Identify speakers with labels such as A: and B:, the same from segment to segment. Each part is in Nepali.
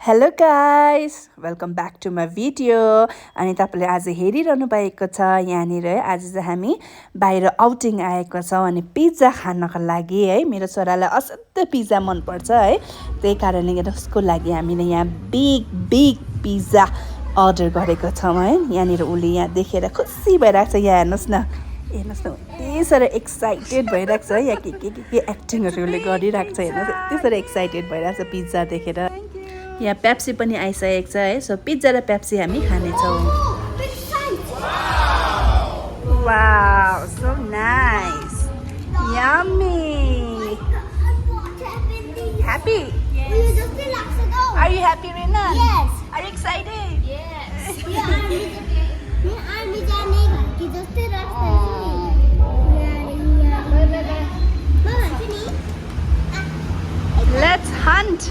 A: Hello guys welcome back to my video अनि तपाईँले आज हेरिरहनु भएको छ यहाँनिर आज चाहिँ हामी बाहिर आउटिङ आएको छौँ अनि पिज्जा खानको लागि है मेरो छोरालाई असाध्यै पिज्जा मनपर्छ है त्यही कारणले गर्दा उसको लागि हामीले यहाँ बिग पिज्जा अर्डर गरेको छौँ है यहाँनिर उसले यहाँ देखेर खुसी भइरहेको छ यहाँ हेर्नुहोस् न यति साह्रो एक्साइटेड भइरहेको छ है यहाँ के एक्टिङहरू उसले गरिरहेको छ हेर्नुहोस् यति साह्रो एक्साइटेड भइरहेको छ पिज्जा देखेर यहाँ पेप्सी पनि आइसकेको छ है सो पिज्जा र पेप्सी हामी खानेछौँ wow so nice yummy happy are you happy Rina
B: Yes.
A: are you excited
B: Yes.
A: let's hunt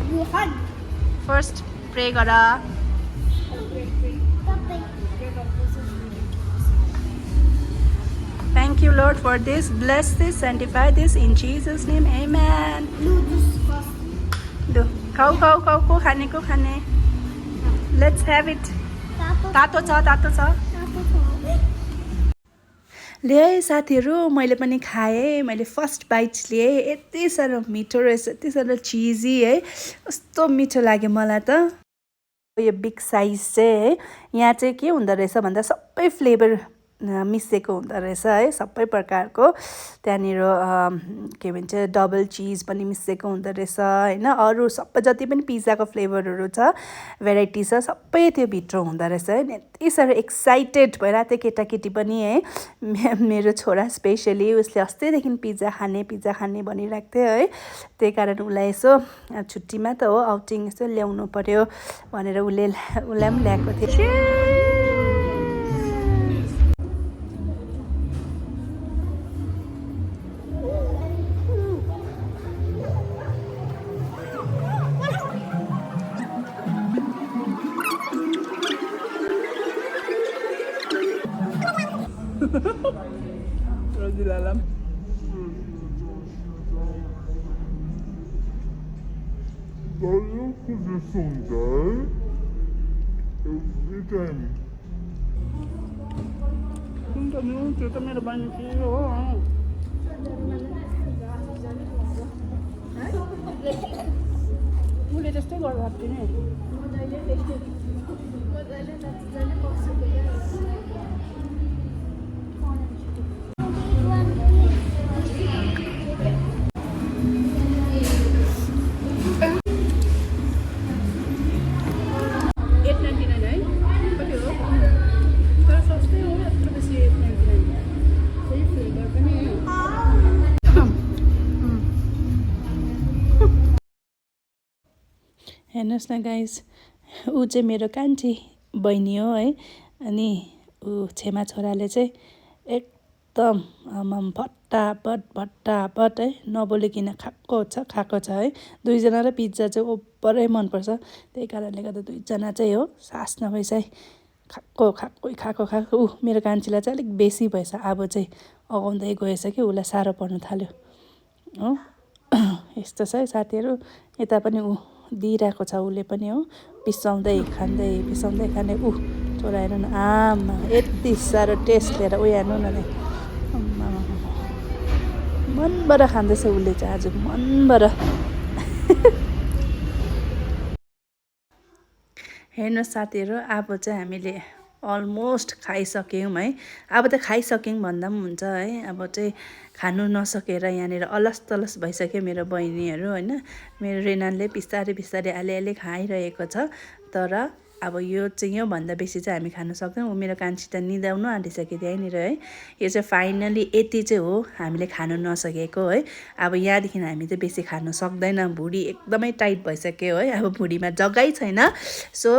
B: Let's hunt.
A: first pray gara thank you Lord for this bless this sanctify this in Jesus name amen do khau ko khane let's have it tato cha ले साथीहरू मैले पनि खाएँ मैले फर्स्ट बाइट लिएँ यति साह्रो मिठो रहेछ यति साह्रो चिजी है कस्तो मिठो लाग्यो मलाई त यो बिग साइज चाहिँ है यहाँ चाहिँ के हुँदो रहेछ भन्दा सबै फ्लेभर मिसेको हुँदो रहेछ है सबै प्रकारको त्यहाँनिर के भन्छ डबल चिज पनि मिसेको हुँदो रहेछ होइन अरू सबै जति पनि पिज्जाको फ्लेभरहरू छ भेराइटी छ सबै त्यो भित्र हुँदो रहेछ है यति साह्रो एक्साइटेड भइरहेको थियो केटाकेटी पनि है मेरो छोरा स्पेसली उसले अस्तिदेखि पिज्जा खाने भनिरहेको थियो है त्यही कारण उसलाई यसो छुट्टीमा त हो आउटिङ यसो ल्याउनु पर्यो भनेर उसलाई पनि ल्याएको थियो terus di dalam
C: Daí eu podia sondar, eu vi daí.
A: Itu kami ada banyak kilo. Boleh tester kalau hati ni. हेर्नुहोस् न गाइस ऊ चाहिँ मेरो कान्छी बहिनी हो है अनि ऊ छेमा छोराले चाहिँ एकदम आमाम भट्टाभट है नबोलिकन खाएको छ है दुईजना र पिज्जा चाहिँ ओभरै मनपर्छ त्यही कारणले गर्दा दुईजना चाहिँ हो सास नभइसै खाएको ऊ मेरो कान्छीलाई चाहिँ अलिक बेसी भएछ अब चाहिँ अगाउँदै गएछ कि उसलाई साह्रो पर्न थाल्यो हो यस्तो छ है साथीहरू यता पनि ऊ दिइरहेको छ उसले पनि हो पिसाउँदै खाने ऊ छोरा हेर्नु न आमा यति साह्रो टेस्ट लिएर उयो हेर्नु न मनबाट खाँदैछ उसले चाहिँ आज मनबाट हेर्नुहोस् साथीहरू अब चाहिँ हामीले अलमोस्ट खाइसक्यौँ है अब त खाइसक्यौँ भन्दा पनि हुन्छ है अब चाहिँ खानु नसकेर यहाँनिर अलस भइसक्यो मेरो बहिनीहरू होइन मेरो रेनानले बिस्तारै अलिअलि खाइरहेको छ तर अब यो चाहिँ योभन्दा बेसी चाहिँ हामी खानु सक्दैनौँ मेरो कान्छी त निदाउनु आँटिसक्यो त्यहीँनिर है यो चाहिँ फाइनली यति चाहिँ हो हामीले खानु नसकेको है अब यहाँदेखि हामी चाहिँ बेसी खानु सक्दैन भुँडी एकदमै टाइट भइसक्यो है अब भुँडीमा जग्गै छैन सो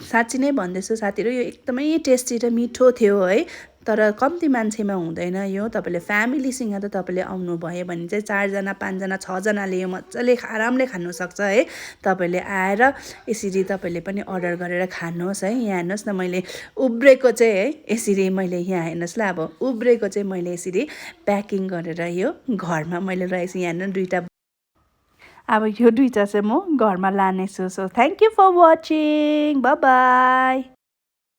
A: साँच्ची नै भन्दैछु साथीहरू यो एकदमै टेस्टी र मिठो थियो है तर कम्ती मान्छेमा हुँदैन यो तपाईँले फ्यामिलीसँग त तपाईँले आउनुभयो भने चाहिँ 4 जना 5 जना 6 जनाले यो मजाले आरामले खानु सक्छ है तपाईँले आएर यसरी तपाईँले पनि अर्डर गरेर खानुहोस् है यहाँ हेर्नुहोस् न मैले उब्रेको चाहिँ है यसरी मैले यहाँ हेर्नुहोस् ल अब उब्रेको चाहिँ मैले यसरी प्याकिङ गरेर यो घरमा मैले रहेछु यहाँ हेर्नु दुईटा अब यो दुईवटा चाहिँ म घरमा लानेछु so thank you for watching bye by